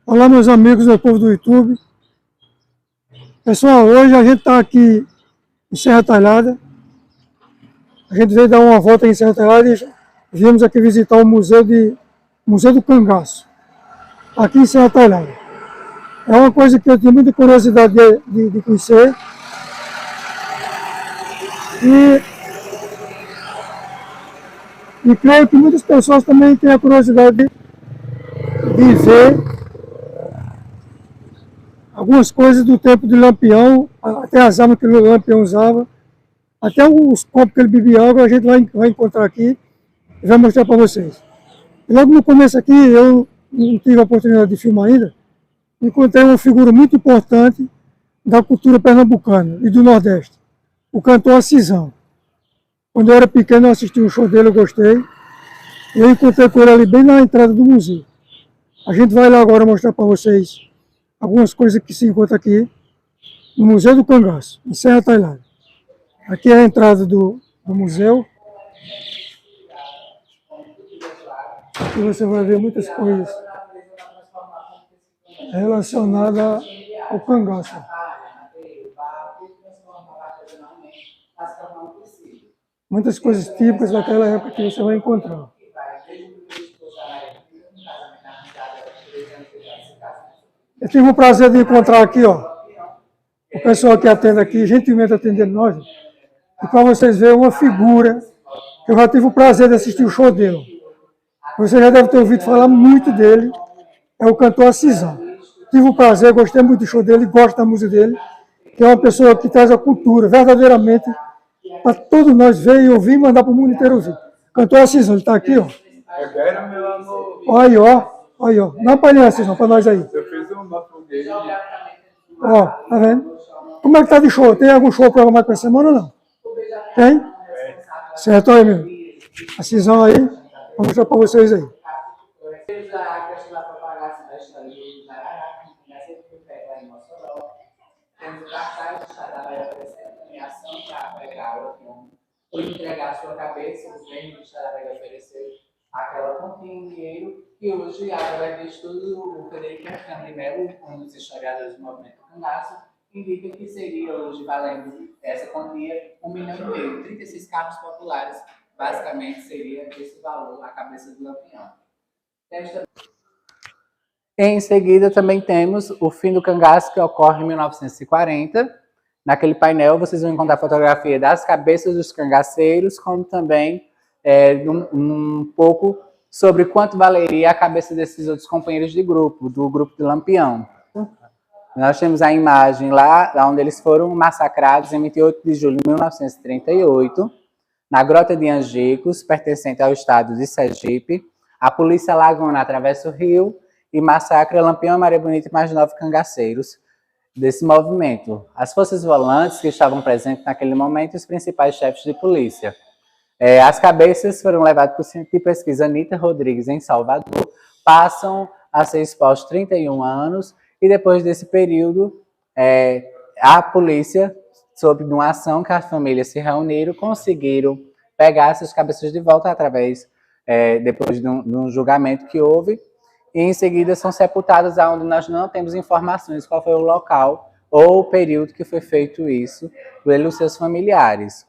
Olá, meus amigos do povo do YouTube. Pessoal, hoje a gente está aqui em Serra Talhada. A gente veio dar uma volta em Serra Talhada e viemos aqui visitar o Museu do Cangaço, aqui em Serra Talhada. É uma coisa que eu tenho muita curiosidade de conhecer. E creio que muitas pessoas também têm a curiosidade de ver algumas coisas do tempo de Lampião, até as armas que o Lampião usava, até os copos que ele bebia água, a gente vai encontrar aqui e vai mostrar para vocês. E logo no começo aqui, eu não tive a oportunidade de filmar ainda, encontrei uma figura muito importante da cultura pernambucana e do Nordeste, o cantor Acisão. Quando eu era pequeno, eu assisti um show dele, eu gostei, e eu encontrei com ele ali bem na entrada do museu. A gente vai lá agora mostrar para vocês algumas coisas que se encontram aqui no Museu do Cangaço, em Serra Talhada. Aqui é a entrada do museu. E você vai ver muitas coisas relacionadas ao cangaço. Muitas coisas típicas daquela época que você vai encontrar. Eu tive o prazer de encontrar aqui, ó, o pessoal que atende aqui, gentilmente atendendo nós, e para vocês verem uma figura, que eu já tive o prazer de assistir o show dele. Você já deve ter ouvido falar muito dele, é o cantor Acisão. Tive o prazer, gostei muito do show dele, gosto da música dele, que é uma pessoa que traz a cultura, verdadeiramente, para todos nós ver e ouvir e mandar para o mundo inteiro ouvir. Cantor Acisão, ele está aqui, ó. Olha aí, ó. Olha aí, ó. Dá uma palhinha, Acisão, para nós aí. Eu fiz uma fogueira. Ó, tá vendo? Como é que tá de show? Tem algum show programado para essa semana ou não? Tem? Certo, aí, meu. Acisão aí. Vou mostrar para vocês aí. Por entregar a sua cabeça, os membros do Estado vai oferecer aquela quantia em dinheiro, e hoje, através de estudo, o Frederico Alexandre Melo, um dos historiadores do movimento Cangaço, indica que seria hoje, valendo essa quantia, 1,5 milhão, 36 carros populares, basicamente seria esse valor, a cabeça do Lampião. Em seguida, também temos o fim do cangaço, que ocorre em 1940. Naquele painel, vocês vão encontrar fotografia das cabeças dos cangaceiros, como também um pouco sobre quanto valeria a cabeça desses outros companheiros de grupo, do grupo de Lampião. Nós temos a imagem lá onde eles foram massacrados em 28 de julho de 1938, na Grota de Angicos, pertencente ao estado de Sergipe. A polícia alagoana atravessa o rio e massacra Lampião, Maria Bonita e mais 9 cangaceiros desse movimento. As forças volantes que estavam presentes naquele momento e os principais chefes de polícia. As cabeças foram levadas para o Centro de Pesquisa Anita Rodrigues, em Salvador, passam a ser expostos 31 anos, e depois desse período, a polícia, sob uma ação que as famílias se reuniram, conseguiram pegar essas cabeças de volta através, depois de um julgamento que houve, e em seguida são sepultadas onde nós não temos informações qual foi o local ou o período que foi feito isso pelos seus familiares.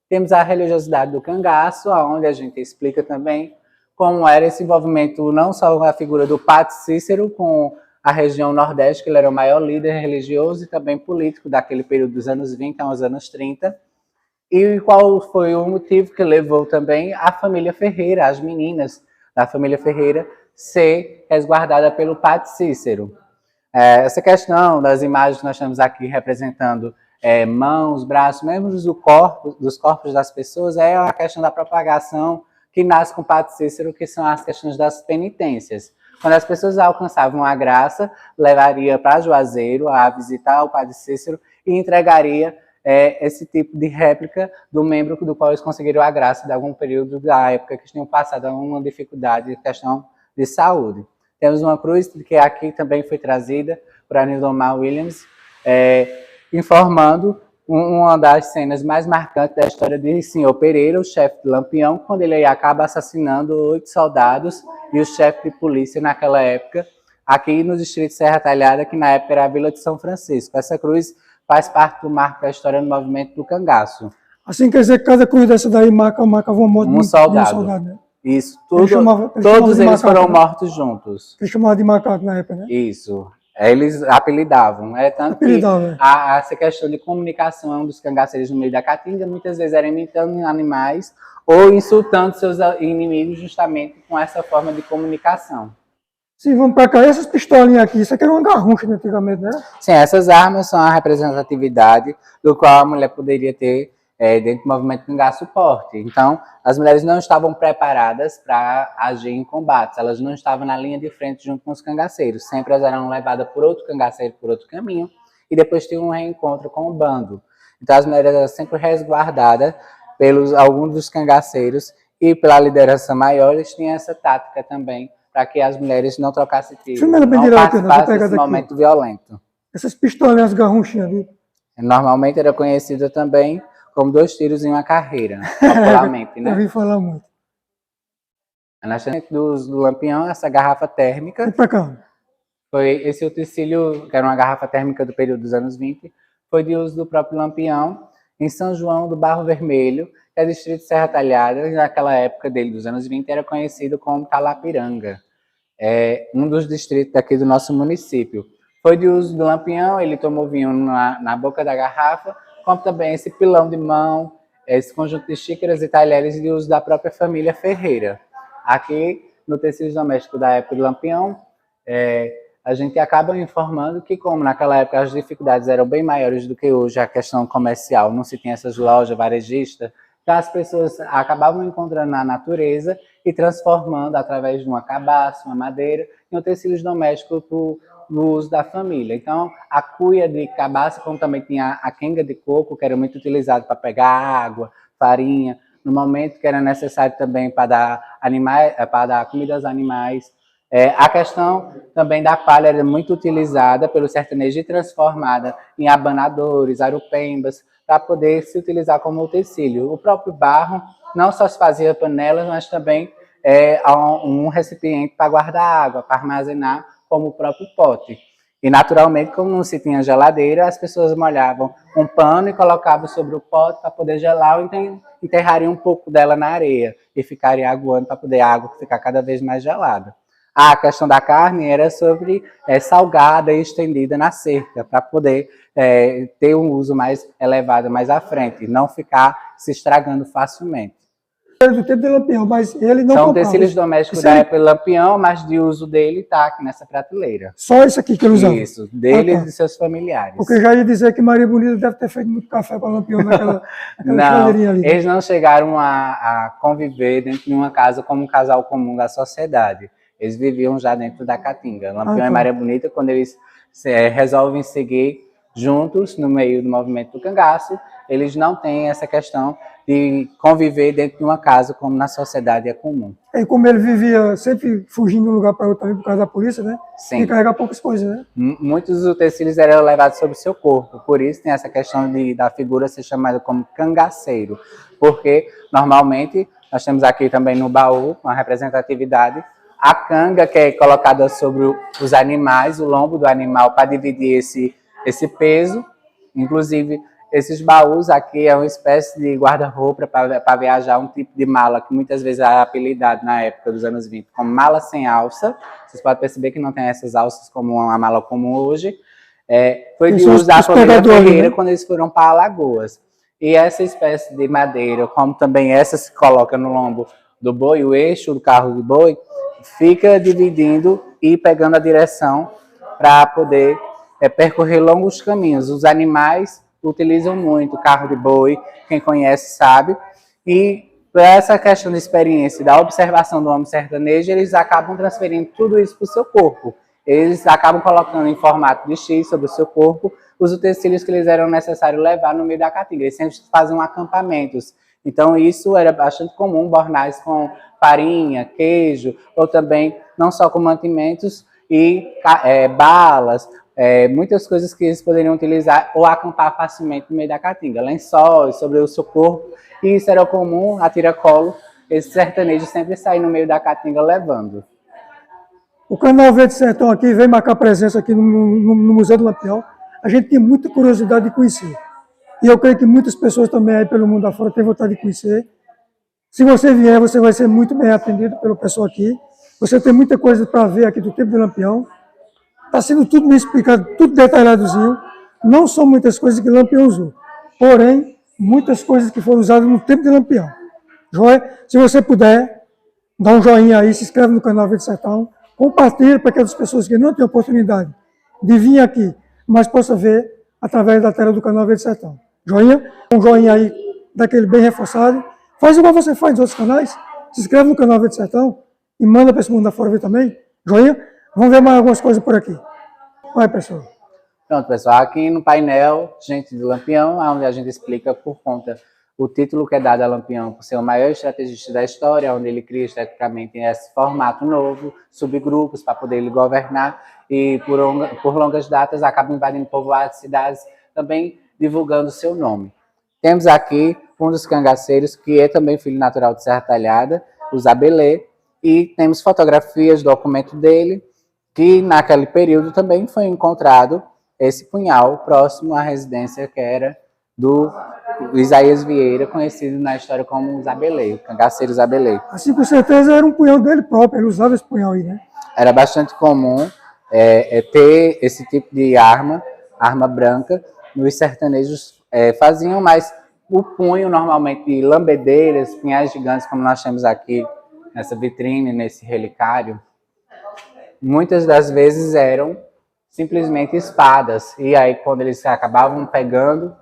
Temos a religiosidade do cangaço, onde a gente explica também como era esse envolvimento, não só a figura do Padre Cícero com a região Nordeste, que ele era o maior líder religioso e também político daquele período dos anos 20 aos anos 30, e qual foi o motivo que levou também a família Ferreira, as meninas da família Ferreira, ser resguardada pelo Padre Cícero. Essa questão das imagens que nós estamos aqui representando mãos, braços, membros dos corpos das pessoas, é a questão da propagação que nasce com o Padre Cícero, que são as questões das penitências. Quando as pessoas alcançavam a graça, levaria para Juazeiro a visitar o Padre Cícero e entregaria esse tipo de réplica do membro do qual eles conseguiram a graça de algum período da época que tinham passado alguma dificuldade, questão de saúde. Temos uma cruz que aqui também foi trazida por Anildomar Williams, informando uma das cenas mais marcantes da história de Senhor Pereira, o chefe de Lampião, quando ele acaba assassinando 8 soldados e o chefe de polícia naquela época aqui no distrito de Serra Talhada, que na época era a Vila de São Francisco. Essa cruz faz parte do marco da história do movimento do cangaço. Assim quer dizer que cada cruz dessa daí marcava uma morte Um de soldado. um soldado, né? Isso, Ele todos eles macaco, foram né? mortos juntos. Eles chamavam de macaco na época, né? Isso. Eles apelidavam. Tanto que Apelidava. essa questão de comunicação dos cangaceiros no meio da caatinga muitas vezes era imitando animais ou insultando seus inimigos justamente com essa forma de comunicação. Sim, vamos para cá. Essas pistolinhas aqui, isso aqui era uma garrucha antigamente, né? Sim, essas armas são a representatividade do qual a mulher poderia ter dentro do movimento cangaço forte. Então, as mulheres não estavam preparadas para agir em combates, elas não estavam na linha de frente junto com os cangaceiros, sempre elas eram levadas por outro cangaceiro, por outro caminho, e depois tinham um reencontro com o bando. Então, as mulheres eram sempre resguardadas pelos alguns dos cangaceiros e pela liderança maior, eles tinham essa tática também, para que as mulheres não trocassem tiro, não participassem desse momento violento. Essas pistolinhas, as garruchinhas ali. Normalmente era conhecida também como 2 tiros em uma carreira, popularmente, né? Eu ouvi falar muito. A nascimento do Lampião, essa garrafa térmica, Vem pra cá. foi esse utensílio, que era uma garrafa térmica do período dos anos 20, foi de uso do próprio Lampião, em São João do Barro Vermelho, que é distrito de Serra Talhada, e naquela época dele, dos anos 20, era conhecido como Calapiranga, um dos distritos aqui do nosso município. Foi de uso do Lampião, ele tomou vinho na boca da garrafa, como também esse pilão de mão, esse conjunto de xícaras e talheres de uso da própria família Ferreira. Aqui, no tecido doméstico da época do Lampião, a gente acaba informando que, como naquela época as dificuldades eram bem maiores do que hoje, a questão comercial, não se tinha essas lojas varejistas, então as pessoas acabavam encontrando na natureza e transformando através de uma cabaça, uma madeira, em utensílios domésticos do uso da família. Então, a cuia de cabaça, como também tinha a quenga de coco, que era muito utilizado para pegar água, farinha, no momento que era necessário também para dar comida aos animais. A questão também da palha era muito utilizada pelo sertanejo e transformada em abanadores, arupembas, para poder se utilizar como utensílio. O próprio barro não só se fazia panelas, mas também um recipiente para guardar água, para armazenar, como o próprio pote. E, naturalmente, como não se tinha geladeira, as pessoas molhavam um pano e colocavam sobre o pote para poder gelar, ou enterrariam um pouco dela na areia e ficaria aguando para poder a água ficar cada vez mais gelada. A questão da carne era sobre salgada e estendida na cerca, para poder ter um uso mais elevado mais à frente, e não ficar se estragando facilmente. Do tempo de Lampião, mas ele não são utensílios domésticos da época de Lampião, mas de uso dele está aqui nessa prateleira. Só isso aqui que ele usava? Isso, dele e de seus familiares. Porque eu já ia dizer que Maria Bonita deve ter feito muito café para Lampião naquela não, ali. Eles não chegaram a conviver dentro de uma casa como um casal comum da sociedade. Eles viviam já dentro da caatinga. Lampião e Maria Bonita, quando eles resolvem seguir juntos no meio do movimento do cangaço, eles não têm essa questão de conviver dentro de uma casa como na sociedade é comum. E como ele vivia sempre fugindo de um lugar para outro também por causa da polícia, né? Sim. E carregar poucas coisas, né? Muitos dos utensílios eram levados sobre o seu corpo, por isso tem essa questão da figura ser chamada como cangaceiro, porque normalmente nós temos aqui também no baú uma representatividade, a canga que é colocada sobre os animais, o lombo do animal para dividir esse peso, inclusive esses baús aqui é uma espécie de guarda-roupa para viajar, um tipo de mala que muitas vezes era apelidado na época dos anos 20 como mala sem alça. Vocês podem perceber que não tem essas alças como uma mala comum hoje. Foi de uso da família Ferreira, né? Quando eles foram para Alagoas. E essa espécie de madeira, como também essa se coloca no lombo do boi, o eixo do carro de boi, fica dividindo e pegando a direção para poder percorrer longos caminhos. Os animais utilizam muito carro de boi, quem conhece sabe, e por essa questão de experiência, da observação do homem sertanejo, eles acabam transferindo tudo isso para o seu corpo. Eles acabam colocando em formato de X sobre o seu corpo os utensílios que eles eram necessários levar no meio da caatinga. Eles sempre faziam acampamentos. Então isso era bastante comum, bornais com farinha, queijo, ou também não só com mantimentos e balas, muitas coisas que eles poderiam utilizar ou acampar facilmente no meio da caatinga, lençóis sobre o seu corpo, e isso era comum, a tiracolo, esse sertanejo sempre sair no meio da caatinga levando. O Canal Verde Sertão aqui vem marcar presença aqui no Museu do Lampião. A gente tem muita curiosidade de conhecer. E eu creio que muitas pessoas também aí pelo mundo afora têm vontade de conhecer. Se você vier, você vai ser muito bem atendido pelo pessoal aqui. Você tem muita coisa para ver aqui do tempo de Lampião. Está sendo tudo bem explicado, tudo detalhadozinho. Não são muitas coisas que Lampião usou, porém, muitas coisas que foram usadas no tempo de Lampião. Joia? Se você puder, dá um joinha aí, se inscreve no canal Verde Sertão, compartilha para aquelas pessoas que não têm oportunidade de vir aqui, mas possa ver através da tela do canal Verde Sertão. Joinha? Um joinha aí, daquele bem reforçado. Faz igual você faz nos outros canais, se inscreve no canal Verde Sertão e manda para esse mundo afora ver também. Joinha? Vamos ver mais algumas coisas por aqui. Vai, pessoal. Pronto, pessoal, aqui no painel, gente do Lampião, onde a gente explica por conta o título que é dado a Lampião por ser o maior estrategista da história, onde ele cria estrategicamente esse formato novo, subgrupos para poder ele governar e por longas datas acaba invadindo povoados, cidades, também divulgando seu nome. Temos aqui um dos cangaceiros, que é também filho natural de Serra Talhada, o Zabelê, e temos fotografias, documento dele, que naquele período também foi encontrado esse punhal próximo à residência que era do Isaías Vieira, conhecido na história como Zabelê, o cangaceiro Zabelê. Assim, com certeza, era um punhal dele próprio, ele usava esse punhal aí, né? Era bastante comum ter esse tipo de arma branca, os sertanejos faziam, mas o punho, normalmente, de lambedeiras, punhais gigantes, como nós temos aqui nessa vitrine, nesse relicário, muitas das vezes eram simplesmente espadas. E aí, quando eles acabavam pegando,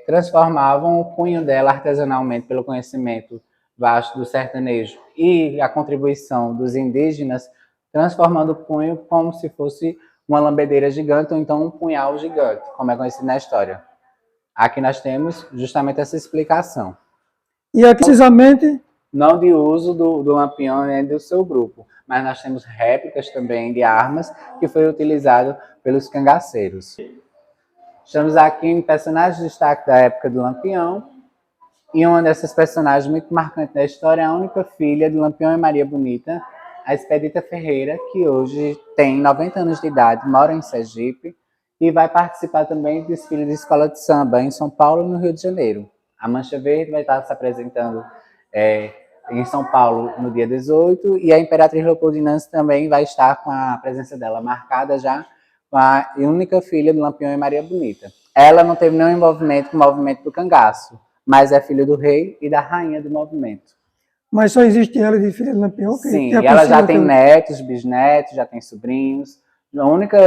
transformavam o punho dela artesanalmente pelo conhecimento vasto do sertanejo e a contribuição dos indígenas, transformando o punho como se fosse uma lambedeira gigante ou então um punhal gigante, como é conhecido na história. Aqui nós temos justamente essa explicação. E aqui, precisamente, não de uso do Lampião nem do seu grupo, mas nós temos réplicas também de armas que foi utilizado pelos cangaceiros. Estamos aqui em personagens de destaque da época do Lampião, e uma dessas personagens muito marcantes da história é a única filha do Lampião e Maria Bonita, a Expedita Ferreira, que hoje tem 90 anos de idade, mora em Sergipe, e vai participar também de desfile de escola de samba em São Paulo e no Rio de Janeiro. A Mancha Verde vai estar se apresentando em São Paulo no dia 18, e a Imperatriz Leopoldinense também vai estar com a presença dela marcada já, com a única filha do Lampião e Maria Bonita. Ela não teve nenhum envolvimento com o movimento do cangaço, mas é filha do rei e da rainha do movimento. Mas só existe ela de filha do Lampião? Sim, e ela já tem netos, bisnetos, já tem sobrinhos. A única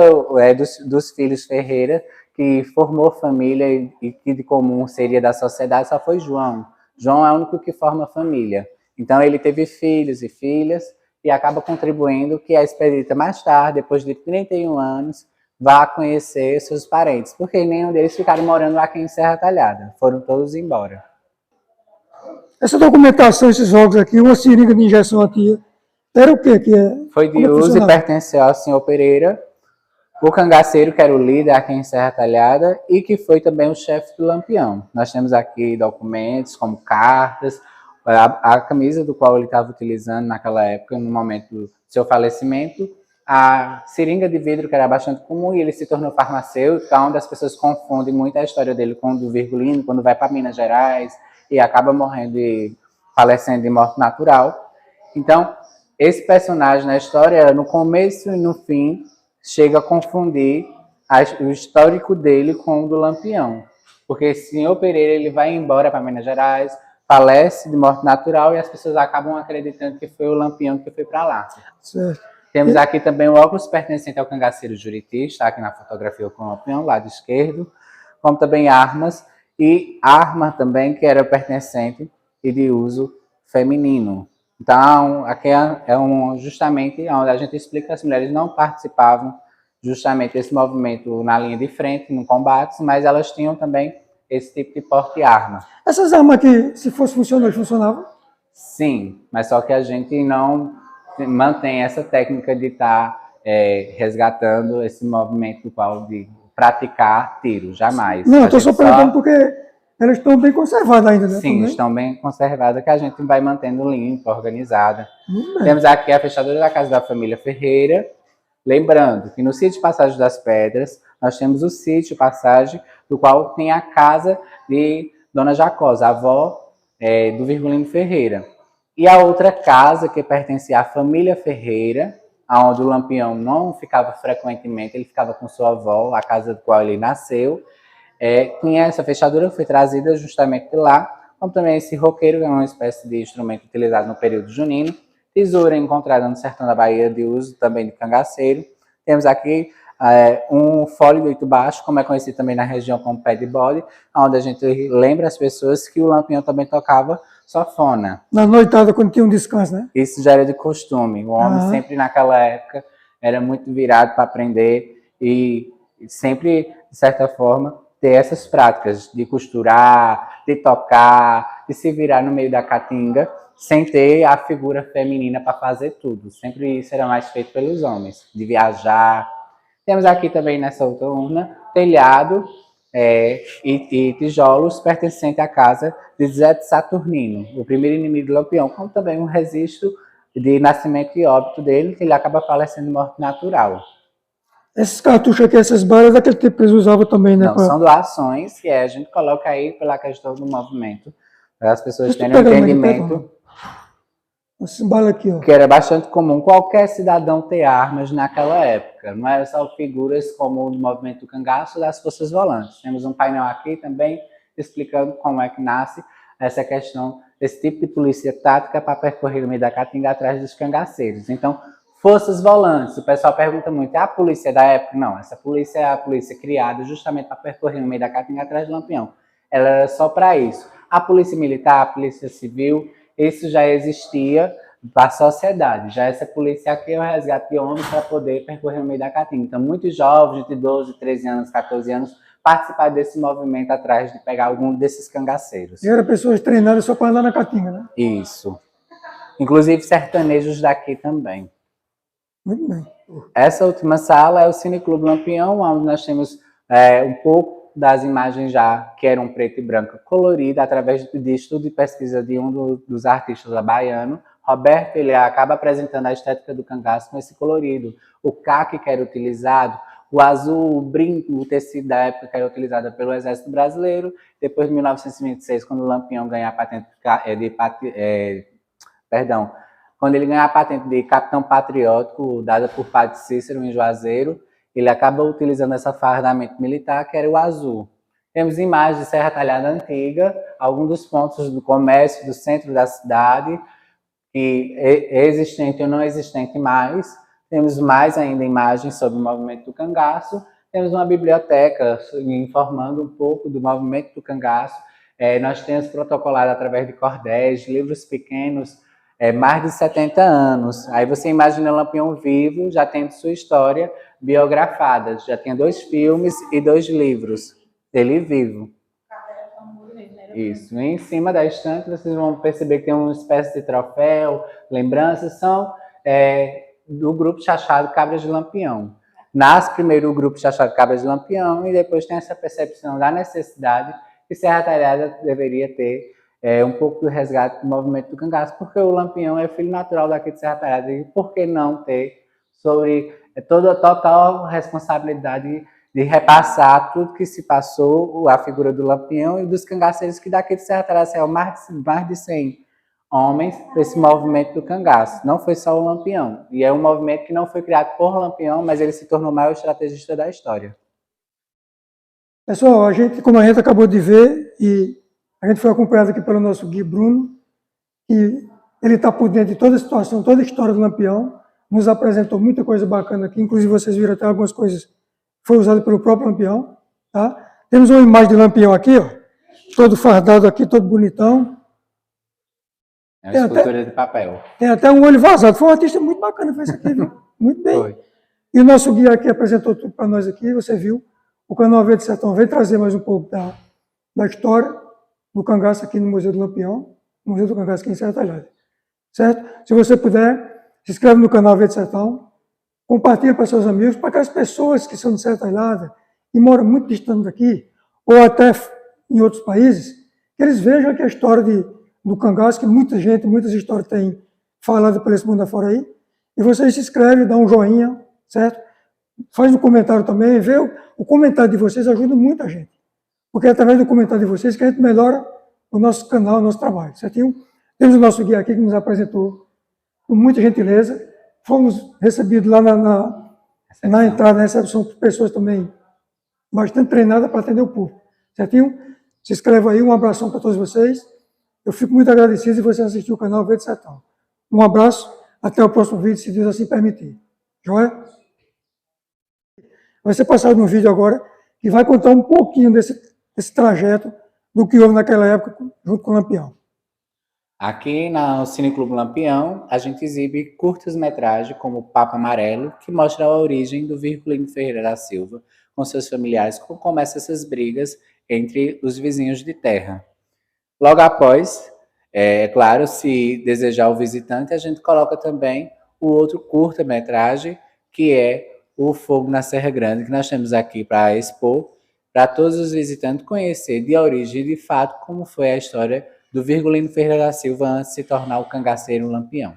dos filhos Ferreira que formou família e que de comum seria da sociedade só foi João. João é o único que forma família. Então ele teve filhos e filhas e acaba contribuindo que a Expedita mais tarde, depois de 31 anos, vá conhecer seus parentes, porque nenhum deles ficaram morando aqui em Serra Talhada, foram todos embora. Essa documentação, esses jogos aqui, uma seringa de injeção aqui, era o quê? Foi de uso e pertenceu ao senhor Pereira, o cangaceiro, que era o líder aqui em Serra Talhada, e que foi também o chefe do Lampião. Nós temos aqui documentos como cartas, a camisa do qual ele estava utilizando naquela época, no momento do seu falecimento, a seringa de vidro, que era bastante comum, e ele se tornou farmacêutico, onde as pessoas confundem muito a história dele com o do Virgulino, quando vai para Minas Gerais, e acaba morrendo e falecendo de morte natural. Então, esse personagem na história, no começo e no fim, chega a confundir o histórico dele com o do Lampião. Porque o senhor Pereira ele vai embora para Minas Gerais, falece de morte natural e as pessoas acabam acreditando que foi o Lampião que foi para lá. Certo. Temos aqui também o óculos pertencente ao cangaceiro Juriti, está aqui na fotografia com o Lampião, lado esquerdo, como também armas, e arma também que era pertencente e de uso feminino. Então, aqui justamente onde a gente explica que as mulheres não participavam justamente desse movimento na linha de frente, no combate, mas elas tinham também esse tipo de porte de arma. Essas armas aqui, se fosse funcionar, funcionavam? Sim, mas só que a gente não mantém essa técnica de estar resgatando esse movimento do qual de praticar tiro, jamais. Não, eu estou só perguntando porque elas estão bem conservadas ainda, né? Sim, também? estão bem conservadas, que a gente vai mantendo limpa, organizada. Muito bem. Temos aqui a fechadura da casa da família Ferreira. Lembrando que no sítio Passagem das Pedras, nós temos o sítio Passagem, do qual tem a casa de Dona Jacosa, a avó do Virgulino Ferreira. E a outra casa que pertencia à família Ferreira, onde o Lampião não ficava frequentemente, ele ficava com sua avó, a casa do qual ele nasceu. Tinha essa fechadura que foi trazida justamente de lá, como também esse roqueiro, que é uma espécie de instrumento utilizado no período junino, tesoura encontrada no sertão da Bahia, de uso também de cangaceiro. Temos aqui um fole do Itubaixo, como é conhecido também na região como pé de bode, onde a gente lembra as pessoas que o Lampião também tocava sanfona. Na noitada, quando tinha um descanso, né? Isso já era de costume. O homem sempre naquela época era muito virado para aprender e sempre, de certa forma, ter essas práticas de costurar, de tocar, de se virar no meio da caatinga, sem ter a figura feminina para fazer tudo. Sempre isso era mais feito pelos homens, de viajar. Temos aqui também nessa outra urna, telhado e tijolos pertencentes à casa de Zé de Saturnino, o primeiro inimigo do Lampião, como também um registro de nascimento e óbito dele, que ele acaba falecendo de morte natural. Esses cartuchos aqui, essas balas, daquele tempo que eles usavam também, né? Não, são doações que a gente coloca aí pela questão do movimento, para as pessoas terem um entendimento. Essas balas aqui, ó. Que era bastante comum qualquer cidadão ter armas naquela época. Não era só figuras como o movimento do cangaço das forças volantes. Temos um painel aqui também explicando como é que nasce essa questão desse tipo de polícia tática para percorrer o meio da caatinga atrás dos cangaceiros. Então, forças volantes, o pessoal pergunta muito, é a polícia da época? Não, essa polícia é a polícia criada justamente para percorrer no meio da caatinga atrás do Lampião. Ela era só para isso. A polícia militar, a polícia civil, isso já existia para a sociedade. Já essa polícia aqui é o resgate de homens para poder percorrer no meio da caatinga. Então, muitos jovens de 12, 13 anos, 14 anos participaram desse movimento atrás de pegar algum desses cangaceiros. E eram pessoas treinadas só para andar na caatinga, né? Isso. Inclusive sertanejos daqui também. Muito bem. Essa última sala é o Cineclube Lampião, onde nós temos um pouco das imagens já que eram preto e branco colorida, através de estudo e pesquisa de um dos artistas baiano. Roberto, ele acaba apresentando a estética do cangaço com esse colorido. O caque que era utilizado, o azul, o brinco, o tecido da época que era utilizado pelo Exército Brasileiro. Depois de 1926, quando o Lampião ganha a patente quando ele ganha a patente de capitão patriótico, dada por Padre Cícero em Juazeiro, ele acaba utilizando esse fardamento militar, que era o azul. Temos imagens de Serra Talhada Antiga, alguns dos pontos do comércio do centro da cidade, que é existente ou não existente mais. Temos mais ainda imagens sobre o movimento do cangaço. Temos uma biblioteca informando um pouco do movimento do cangaço. Nós temos protocolado através de cordéis, livros pequenos, mais de 70 anos. Aí você imagina Lampião vivo, já tendo sua história biografada. Já tem 2 filmes e 2 livros dele vivo. Isso. E em cima da estante vocês vão perceber que tem uma espécie de troféu, lembranças, são do grupo Chachado Cabras de Lampião. Nasce primeiro o grupo Chachado Cabras de Lampião e depois tem essa percepção da necessidade que Serra Talhada deveria ter um pouco do resgate do movimento do cangaço, porque o Lampião é filho natural daqui de Serra Talhada, e por que não ter sobre toda a total responsabilidade de repassar tudo que se passou, a figura do Lampião e dos cangaceiros, que daqui de Serra Talhada saiu mais de 100 homens desse movimento do cangaço. Não foi só o Lampião, e é um movimento que não foi criado por Lampião, mas ele se tornou o maior estrategista da história. Pessoal, como a gente acabou de ver, e a gente foi acompanhado aqui pelo nosso Gui Bruno, e ele está por dentro de toda a situação, toda a história do Lampião, nos apresentou muita coisa bacana aqui, inclusive vocês viram até algumas coisas que foi usado pelo próprio Lampião. Tá? Temos uma imagem de Lampião aqui, ó, todo fardado aqui, todo bonitão. É uma escultura de papel. Tem até um olho vazado. Foi um artista muito bacana, fez isso aqui, viu? Muito bem. Foi. E o nosso guia aqui apresentou tudo para nós aqui, você viu. O canal Verde Sertão veio trazer mais um pouco da história do cangaço aqui no Museu do Lampião, no Museu do Cangaço aqui em Serra Talhada. Certo? Se você puder, se inscreve no canal Verde Sertão, compartilha para seus amigos, para aquelas pessoas que são de Serra Talhada e moram muito distante daqui, ou até em outros países, que eles vejam que a história do cangaço, que muitas histórias têm falado por esse mundo afora aí, e vocês se inscrevem, dá um joinha, certo? Faz um comentário também, vê o comentário de vocês ajuda muita gente, porque é através do comentário de vocês que a gente melhora o nosso canal, o nosso trabalho, certinho? Temos o nosso guia aqui que nos apresentou com muita gentileza, fomos recebidos lá na entrada, na recepção, por pessoas também bastante treinadas para atender o público, certinho? Se inscreva aí, um abração para todos vocês, eu fico muito agradecido se você assistiu o canal Verde Sertão. Um abraço, até o próximo vídeo, se Deus assim permitir. Joia? Vai ser passado um vídeo agora que vai contar um pouquinho desse trajeto do que houve naquela época junto com o Lampião. Aqui no Cineclube Lampião, a gente exibe curtas-metragens como Papo Amarelo, que mostra a origem do Virgulino Ferreira da Silva com seus familiares, como começam essas brigas entre os vizinhos de terra. Logo após, é claro, se desejar o visitante, a gente coloca também o outro curta-metragem, que é o Fogo na Serra Grande, que nós temos aqui para expor, para todos os visitantes conhecer de origem e de fato como foi a história do Virgulino Ferreira da Silva antes de se tornar o cangaceiro Lampião.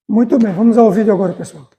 Muito bem, vamos ao vídeo agora, pessoal.